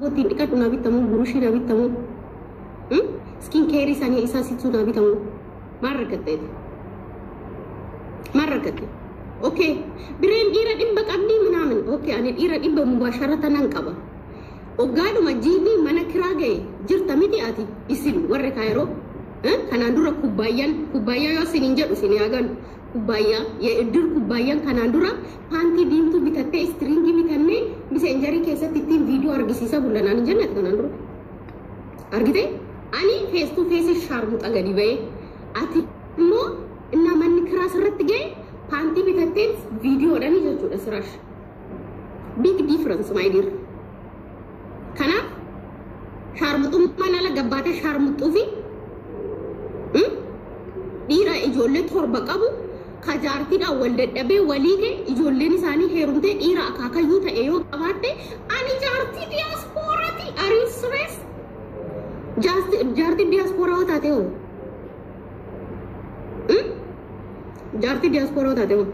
Botiin dhiqadhu naa bitamu burushii naa bitamu skin care isaanii isaa situu naa bitamu maal rakkate okay bireen dhiira dhibba qabdii minaamin okay ani dhiira dhibba mubaasharatan nan qaba oggaadhuma jiini mana kiraa ga'e jirta miti ati isin warri kaayiroo kanaan dura kubbaayyaa yoo sinin jedhu sin yaagan kubbaayyaa yeeddur kubbaayyan kanaan dura paantii diimtuu bitattee stringii bitannee messengerii keessatti ittiin viidiyoo argisiisa bullanaan hin jennati kanaan dura argite ani face to face sharmuxa gadi ba'e ati immoo inna manni kiraa sirratti ga'e paantii bitattee viidiyoodhaan jechuudha siraash big difference my dear kanaaf sharmuxummaan ala gabbaatee sharmuxuu fi dhiira ijoollee torba qabu kajaartiidhaan wal dadhabee walii ga'e ijoolleen isaanii heerumtee dhiira akaakayyuu ta'e yoo qabaatte ani jaartii diyaaspoorati ariisrees jaartii diyaaspoora yoo taate hoo jaartii diyaaspoora yoo taate hoo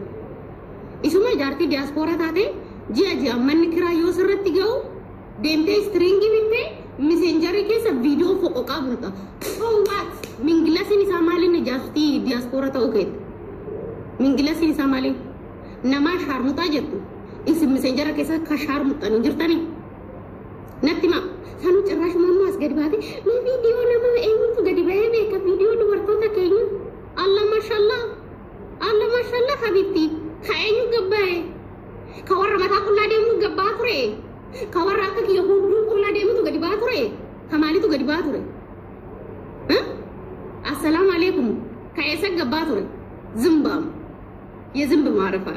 isuma jaartii diyaaspoora taate ji'a manni kiraa yoo sirratti ga'u deemtee stringii bittee messengerii keessa viidiyoo foqoqaa bulta mingilasin isaa maaliin jaartii diyaaspoora ta'uu keetti mingilasin isaa maaliin namaa shaarmuxaa jettu isin messengerii keessa ka shaarmuxanii jirtanii natti maa sanu cirraash mammaa as gadi baate mee viidiyoo nama eenyutu gadi ba'ee beeka viidiyoo dubartoota keenya alla maashaallah habiibti ka eenyu gabbaa'e ka warra mataa qullaa deemu gabbaa ture ka warra akka kiyya hunduu qullaa deemutu gadi ba'aa ture ka maalitu gadi ba'aa ture السلام عليكم كايسك قباطري زنبام يا زنب معرفة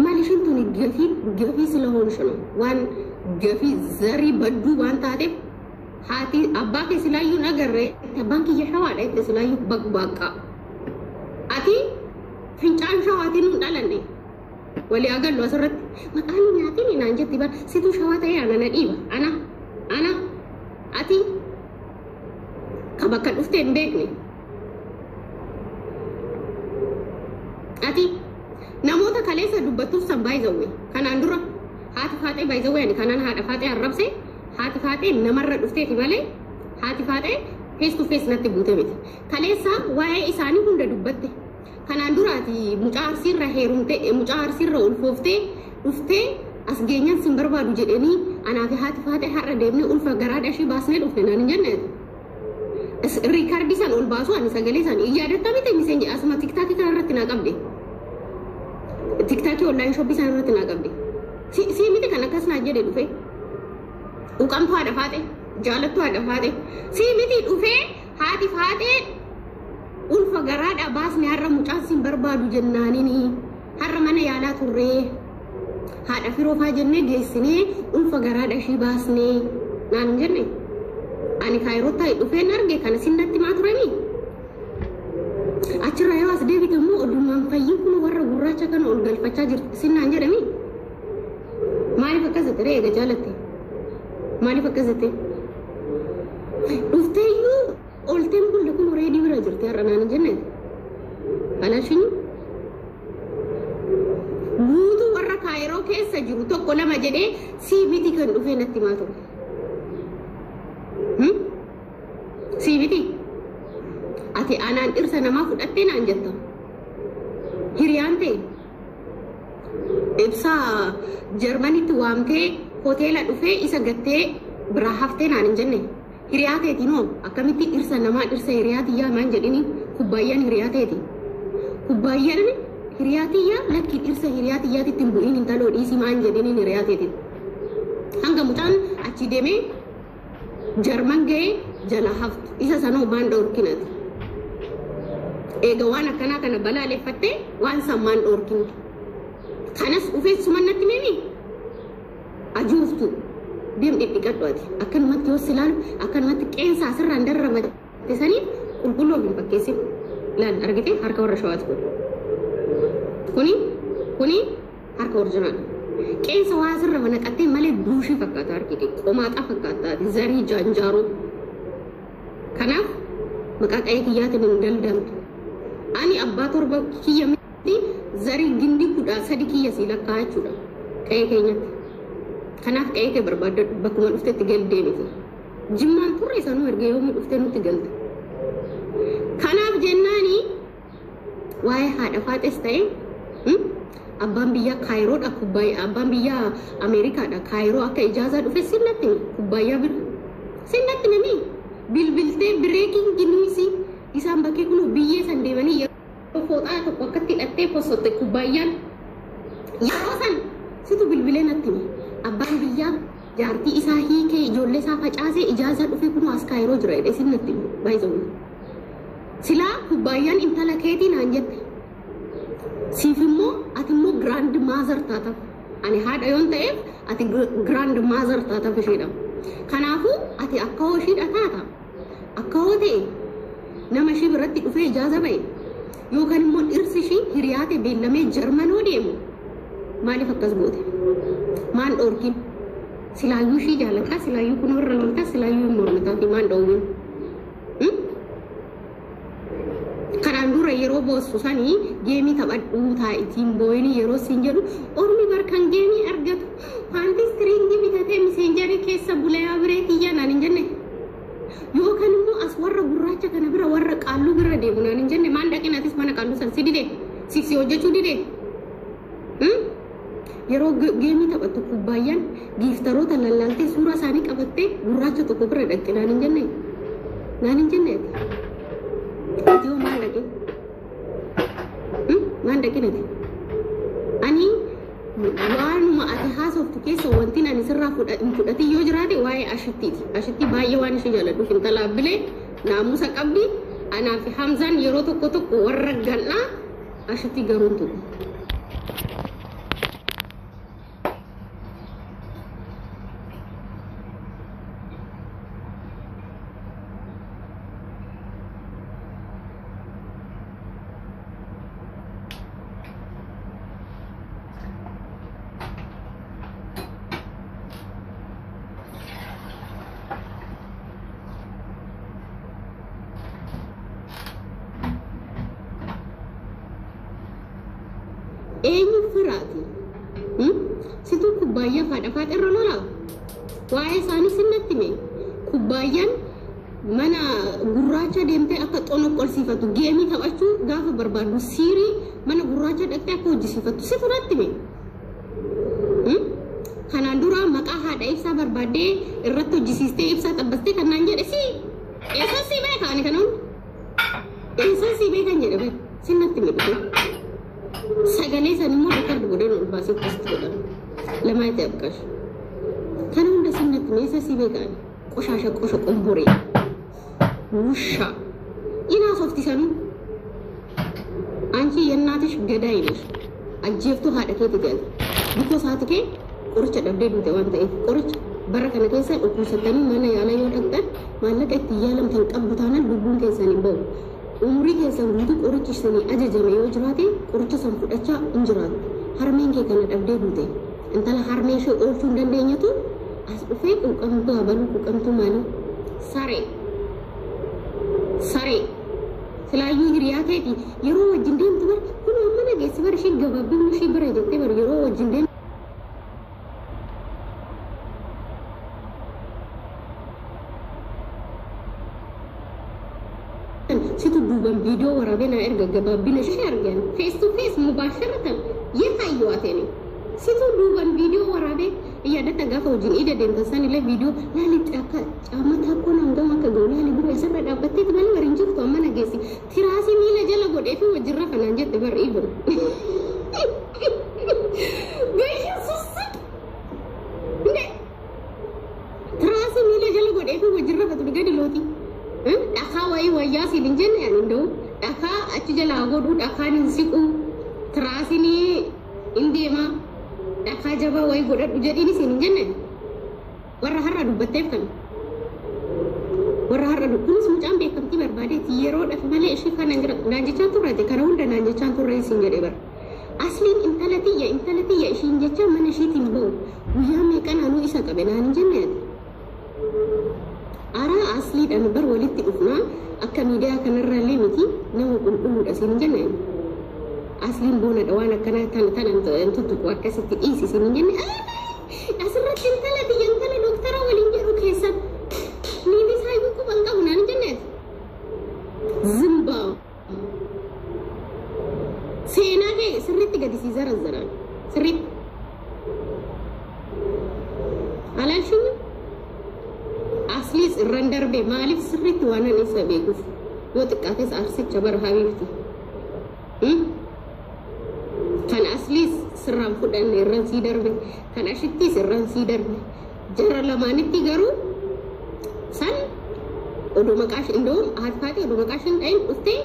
ماليش انتوني قفي سلهون شنو وان قفي زري بدو وان تعرف هاتي أباكي سلايو نقرر تبانكي يحوالي تسلايو بقباقا أتي فنجان شواتي نقلني ولي أقل وسرت مقالي نعطيني نانجت تبان سيتو شواتي أنا نقيبة أنا ati kabakkan dhufte hin beekne ati namoota kaleessa dubbattuuf san baay'izawwe kanaan dura haati faatee baay'izawwe ani kanaan haadha faatee arrabse haati faatee namarra dhufteeti malee haati faatee face to face natti buute miti kaleessa waa'ee isaanii hunda dubbatte kanaan dura ati mucaa arsiirra heerumte mucaa arsiirra ulfooftee dhuftee as geenyaan sin barbaadu jedhanii anaafi haati faatee har'a deemnee ulfa garaadha ishii baasnee dhufne naan hin jenne riikaardii san ol baasu ani sagalee san yaadatta miti miseenje asuma tiktaakii kana irratti naa qabde tiktaakii online shoppii san irratti naa qabde si miti kan akkas naa jedhe dhufe uqamtu haadha faatee jaalattu haadha faatee si miti dhufe haati faatee ulfa garaadha baasnee har'a mucaan sin barbaadu jennaanini har'a mana yaalaa turree haadha firoofaa jennee geessinee ulfa garaadha ishii baasnee naan jenne ani kaayirootaa dhufeen arge kana sinnatti maa turanii achirraa yoo as deebite immoo odumaan fayyin kun warra gurraacha kana ol galfachaa jirti sinnaan jedhami maaliif akkas jette eega jaalatte maaliif akkas jette dhufteeyyuu olteen bulle kun reedii bira jirti har'a naan jenne alaashinyu guutuu warra kaayiroo keessa jiru tokko lama jedhee siibiti kan dhufee natti maa ture siibiti ati anaan dhirsa namaa fudhattee naan jetta hiriyaan ta'e ibsaa jarmanitti waamtee hoteela dhufee isa gattee biraa haftee naan hin jenne hiriyaa ta'eetiin hoo akkamitti dhirsa namaa dhirsa hiriyaa tiyyaa maan jedhini kubbaayyaan hiriyaa ta'eeti kubbaayyaan hiriyaatiyya lakki dhirsa hiriyaatiyyaatitti hin bu'iin intaloo dhiisii maan jedhiniin hiriyaateetiin hanga mucaan achi deemee jarman ga'ee jala haftu isa sanoo maan dhoorkinati eega waan akkanaa kana balaaleffattee waan san maan dhoorkin kanas dhufee sumannatti meemi ajuuftu deem dhidhiqadhu ati akkanumatti yoo silaalu akkanumatti qeensa asirraan darramate saniif qulqulloof hin fakkeessin laal argite harka warra shawaati kuni harka original qeensa waa asirra naqattee malee buushii fakkaata harkite qomaaxaa fakkaata zarii jaanjaaroo kanaaf maqaa qe'ee kiyyaatiin hin daldamtu ani abbaa torba kiyya miti zarii gindi kudha sadi kiyya si lakkaa jechuudha qe'ee keenyatti. Kanaaf qe'ee kee barbaadadhu bakkuma dhuftetti gal deemite. Jimmaan turre sanuu erga yoomuu dhuftee nutti galte. Kanaaf jennaani waa'ee haadha faaxes ta'e abbaan biyya Kaayiroodha kubbaayyaa abbaan biyya Ameerikaadha Kaayiroo akka ijaazaa dhufe sinnatti kubbaayyaa bira. Sinnatti nami bilbiltee bireekiingi niwisi isaan bakkee kun biyyee san deemanii yeroo fooxaa tokko akkatti hidhattee posotte kubbaayyaan yeroo san situ bilbilee natti abbaan biyyaa jaartii isaa hiikee ijoollee isaa facaasee ijaazaa dhufe kun as Kaayiroo jira jedhee sinnatti baay'ee silaa kubbaayyaan intala keetii naan jette siif immoo ati immoo giraand maazar taataaf ani haadha yoon ta'eef ati giraand maazar taataaf isheedha. Kanaafuu ati akka hooshiidha taata akka hoo ta'e nama ishii biratti dhufee ijaaza ba'e yookaan immoo dhirsi ishii hiriyaate beellamee jarmanoo deemu maaliif akkas goote maan dhoorkin silaayyuu ishii jaalataa silaayyuu kun warra loltaa silaayyuu mormitaa fi maan dhoowwin kanaan dura yeroo boossu sanii geemii taphadhuu taa'itiin booyinii yeroo siin jedhu ormi barkan geemii argatu faanti istiriingii bitatee miseenjarii keessa buleyaa bireetiyyaa naan hin jenne yookaan immoo as warra gurraacha kana bira warra qaalluu bira deemu naan hin jenne maan dhaqinaatis mana qaalluu san si dide siksii hojjechuu dide yeroo geemii taphattu kubbaayyaan giiftaroota lallaaltee suuraa isaanii qabattee gurraacha tokko bira dhaqxe naan hin jenne Ati maal lagi? Maal lagi nanti? Ani waanuma ati haasoftu keessa wanti ani sirraa fudhate yoo jiraate waa'ee ashittiiti. Ashitti baay'ee waan ishee jaalladhu intala bilee naamusa qabdi. Anaa fi Hamzaan yeroo tokko warra gal'aa ashitti garuun tuqu. Eenyu firaati? Situ kubbaayyaa faadha irra lolaa? Waa'ee isaanii sinnatti mee? Kubbaayyan mana gurraacha deemtee akka xonoqqolsiifatu geemii taphachuu gaafa barbaaddu siirii mana gurraacha dhaqxee akka hojjisiifattu si fudhatti mee? Kanaan dura maqaa haadha ibsaa barbaaddee irratti hojjisiistee ibsaa xabbastee kan naan jedhe si eessa si beeka ani kanuun? Eessa si beekan jedhe bee sinnatti mee dhufe? Sagalee san immoo bakka godhan ol baasee post godhan lama itti abqash kan hunda sinnatti meessa si beekan qoshasha qosha qomboree ውሻ inaasofti sanuu anchi yennaatish gadaa ilesh ajjeeftu haadha keeti gal bikoo saati kee qoricha dhabdee duute waan ta'eef qoricha bara kana keessa dhukkubsattanii mana yaala yoo dhaqxan maallaqa itti yaalamtan qabdu taanaan lubbuun keessan hin ba'u umrii keessan guutuu qorichi isinii ajajame yoo jiraate qoricha san fudhachaa hin jiraatu harmeen kee kana dhabdee duute intala harmee ishee oolchuu hin dandeenyetu as dhufee quuqamtuu habaluu quuqamtuu maalii saree silaayyuu hiriyaa keeti yeroo wajjin deemtu bar kun amma nageessi bar ishee gabaabbii ishee bira jettee bar yeroo wajjin deemtu situ duuban viidiyoo waraabee na erga gabaabbina ishee argan face to face mubaasharatan yeetayyoo ateeni situ duuban viidiyoo waraabee yaadata gaafa wajjin ida deemtan san illee viidiyoo laalitti akka caammataa akkoo nangama akka ga'u laali bira isarra dhaabbatteeti malee wariin jirtu amma nageessi tiraasii miila jala godhee fi wajjirra kanaan jette barri ibun tiraasii miila jala godhee fi wajjirra fatu gadi looti dhakaa wayii wayyaa siin hin jenne ani nda'u dhakaa achi jalaa godhuu dhakaan hin siqu tiraasiinii hin deema dhakaa jabaa wayii godhadhu jedhiini siin hin jenne warra har'a dubbatteef kan warra har'a kunis mucaan beekamtii barbaadeeti yeroodhaaf malee ishee kana naan jechaan turreete kana hunda naan jechaan turre siin jedhee bara asliin intala tiyya ishiin jecha mana ishiitiin ba'u guyyaa meeqan anuu isa qabe naan hin jenne ara asliidhaan bar walitti dhufnaa akka miidiyaa kanarraallee miti nama qulqulluudha siin jenne asliin boona dhawaan akkana tan tuttuqu akkasitti dhiisisin hin jenne asirratti intala biyya intala dooktara waliin jedhu keessan niitii isaa iyyuu quban qabu naan jenneet zimbaa seenaa kee sirriitti gadisii zarazzaran sirriitti alaalshinni asliis irran darbe maaliif sirriitti waan ani isa beekuuf yoo xiqqaates arsicha bara habiibti kan asliis sirraan fudhanne irran sii darbe kan ashittiis irran sii darbe jara lamaanitti garuu san oduu maqaash indoom haati oduu maqaashin dhayin dhuftee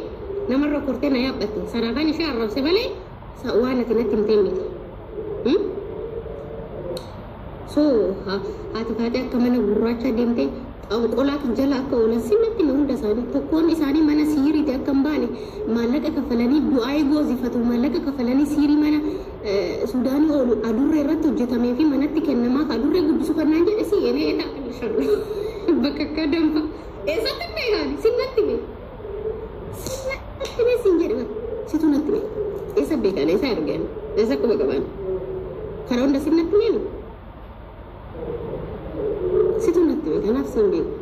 namarra kortee na yaabbatte sanaakaan ishee arrabse malee waan ati natti himtee miti so haati akka mana gurraacha deemtee qolaa jala akka oolan sinnatti hunda isaanii tokkoon isaanii mana siiriiti akka hin baane maallaqa kafalanii du'aa goozifatu maallaqa kafalanii siirii mana suudaanii oolu adurree irratti hojjetamee fi manatti kennamaaf adurree guddisu kannaan jedhe si eenee eedaa bakka akka danfa eessatti beekaani sinnatti mee siin jedhe situ natti mee eessa beekan eessa argan eessa quba qaban karaa hunda sinnatti mee situ natti mee kanaaf siin beeku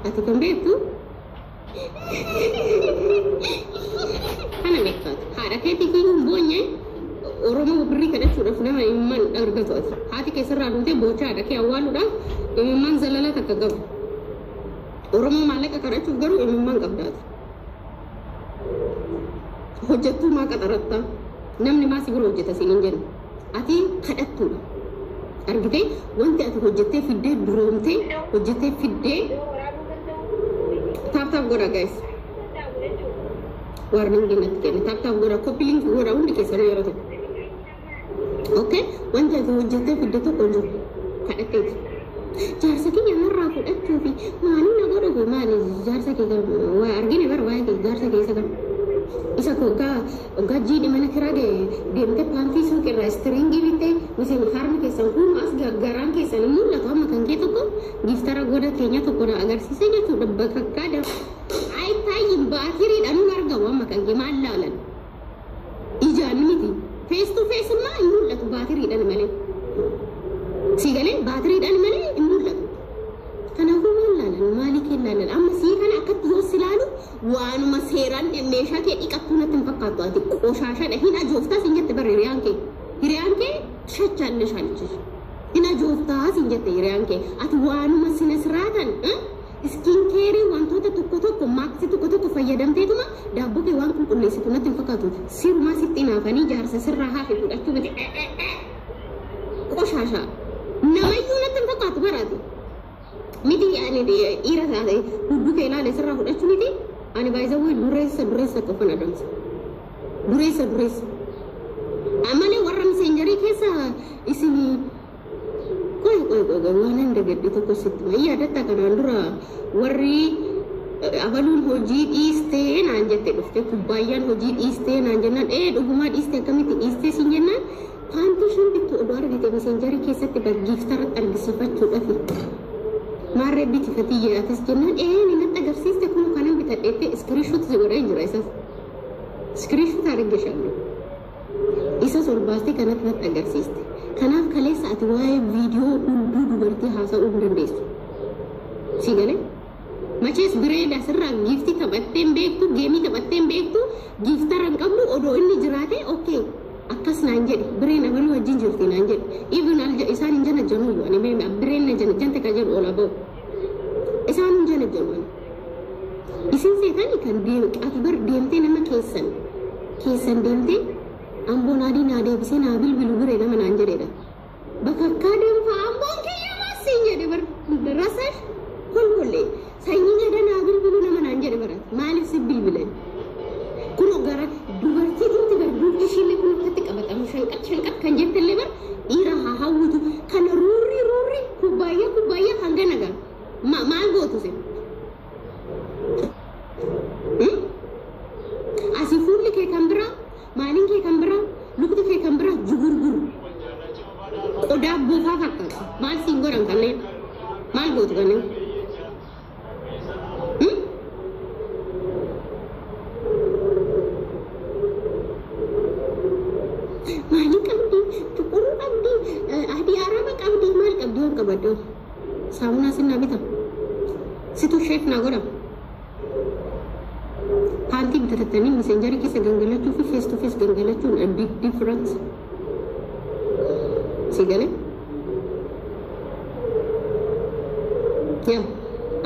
ati kan beektu kana beektaati haadha keetii fi hin boonye oromoo birrii kadhachuudhaaf nama imimmaan argatu ati haati keessarraa duutee boocha haadha kee awwaaluudhaaf imimmaan zalala takka qabu oromoo maallaqa kadhachuuf garuu imimmaan qabdaati hojjettuu maa qaxaratta namni maa si bira hojjeta siin hin jennu ati kadhattuudha argitee wanti ati hojjettee fiddee duroomtee hojjettee fiddee taaptaaf godha guys warning natti kenne taaptaaf godha koppiliin godha hundi keessanuu yeroo tokko okay wanti ati hojjettee fiddee tokko jiru kadhatteeti jaarsa kiyya narraa fudhachuu fi maalii na godhu maali jaarsa kee waa argine bara waa'ee kee jaarsa keessa kan isa hoggaa jiidhi mana kiraa deemtee paantii suuqirraa istiriingii bittee miseen harmi keessan kun as garaan keessan hin mul'atu amma kan kee tokko giftara goda keenya tokko na agarsiise jechuudha bakakkaa aayitaayin baatiriidhaan nun argamu amma kan kee maal laalan ijaan miti fees to fees immaa hin mul'atu baatiriidhaan malee siigalee baatiriidhaan malee hin mul'atu kanaafuu maal laalan maalii kee laalan amma sii kana akkatti yoo silaalu waanuma seeraan meeshaa kee dhiqattuu natti hin fakkaattu ati qoshaashadha hin ajooftaas hin jette bara hiriyaan kee shachaalle shaalchis hin ajooftaas hin jette hiriyaan kee ati waanuma sina siraatan iskiin keerii wantoota tokko maaksii tokko fayyadamteetuma daabboo kee waan qulqulleessitu natti hin fakkaatu sirumaa sitti naafanii jaarsa sirraa hafe fudhachuu miti qoshaashaa namayyuu natti hin fakkaatu baraati miti dhiira taate hudduu kee ilaale sirraa fudhachuu miti ani baay'isawwan dureessa qofan adamsa dureessa amalee warra miseenjarii keessa isin koy waan hunda gaddi tokko sitti ma yaadatta kanaan dura warri abaluun hojii dhiistee naan jette dhufte kubbaayyaan hojii dhiistee naan jennaan dhugumaa dhiistee akkamitti dhiistee siin jennaan paantii shan bittu odoo argite miseenjarii keessatti giiftaratti argisiifachuudhaafi maarree bitifati atas jennaan ni natti agarsiiste kun kanan bitadheette iskiriishuutti si godhee jira isas iskiriishuutti argeshallu isas ol baastee kanatti natti agarsiiste kanaaf kaleessa ati waa'ee viidiyoo hunduu dubartii haasa'uu hin dandeessu si galee machees bireeda sirraa giiftii taphatteen beektu geemii taphatteen beektu giiftara hin qabdu odoo inni jiraate okay akkas naan jedhe bireen abaluu wajjin jirti naan jedhe even isaan hin jana januuyyu ani beema bireen na jante ka jedhu ola ba'u isaan hin jana januun isin seetani kan ati bar deemtee nama keessan deemtee amboon adii naa deebisee naa bilbilu biree nama naan jedheedha bakka akkaa deemfaa amboon kiyya maasiin jedhe bar rasash kolkollee sanyii gada naa bilbilu nama naan jedhe bara maaliif si bilbilan kun gara dubartii tinti bar dubbi ishillee kun akkatti qabatamu shanqat kan jettellee bar dhiira haa hawwitu kana ruurri kubbaayyaa hanga nagaa maal gootu se asii fuulli kee kan biraa maaliin kee kan biraa lukti kee kan biraa jugurguru qodaa boofaa fakkaatu maal siin godhan kanneen maal gootu kanneen appreciate na godha panti bitattani messenger keessa gangalachuuf face to face gangalachuun a big difference sigale ya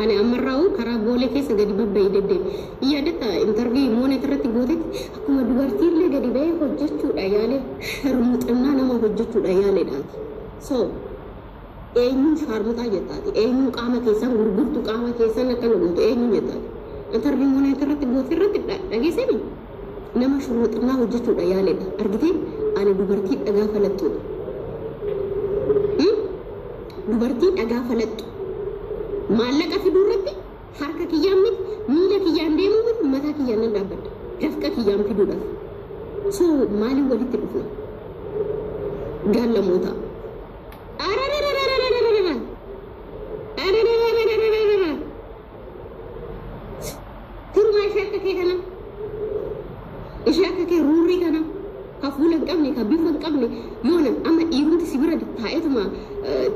ani amarraa'u karaa boolee keessa gadi babbayii deddeebi yaadata interview moonee irratti gootetti akkuma dubartiillee gadi ba'ee hojjechuudha yaale sharmuxannaa nama hojjechuudha yaaleedhaati so eenyuun sharmuxaa jettaati eenyuun qaama keessan gurgurtu qaama keessan akkana gootu eenyuun jettaati interview moonee irratti goote irratti dhageessanii nama sharmuxannaa hojjechuudha yaaleedha argitee ani dubartii dhagaa falattuudha dubartii dhagaa falattu maallaqa fidurratti harka kiyyaan miti miila kiyyaan deemu miti mataa kiyyaan nan dhaabbadha dafqa kiyyaan fiduudhaaf so maaliin walitti dhufna gaalamoota turma ishee akka kee kana ishee akka kee ruurii kana ka fuula hin qabne ka bifa hin qabne yoona amma dhiirumti si bira taa'eetuma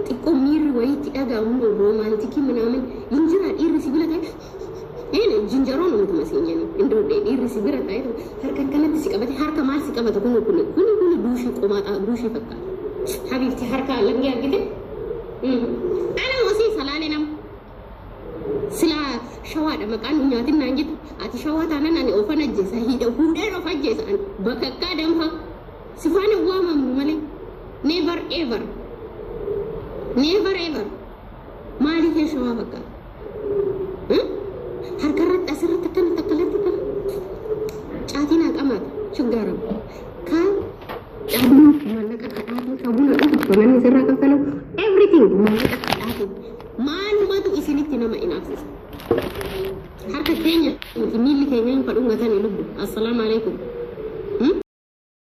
xiqqoo miirri wayiitti dhaga'amu roomaantikii minaamin injira dhiirri si bira taa'e jinjaroon nuti maseenyani indoo dhiirri si bira taa'eetuma harka kanatti si qabate harka maal si qabata kuni duushii qomaadha duushii fakkaata habiibti harka lammi argite ana osii salaalee nama sila shawaadha maqaan nyaatin naan jettu ati shawaa taanaan ani ofan ajjeesa hidha hundeen of ajjeesa bakakkaa danfa sifaana waamamu malee never ever maaliif yaa shawaa fakkaata harkarratti asirratti akkana takkalatti akkana caatiin haqamaata shuggaaramu kaan dhabnuu mallaqa kadhaatu sabuna dhufu manni sirraa kaffalamu everything mallaqa kadhaatu maalumatu isinitti nama inaafsisa harka keenya miilli keenya hin fadhungatani lubbu assalaamu alaikum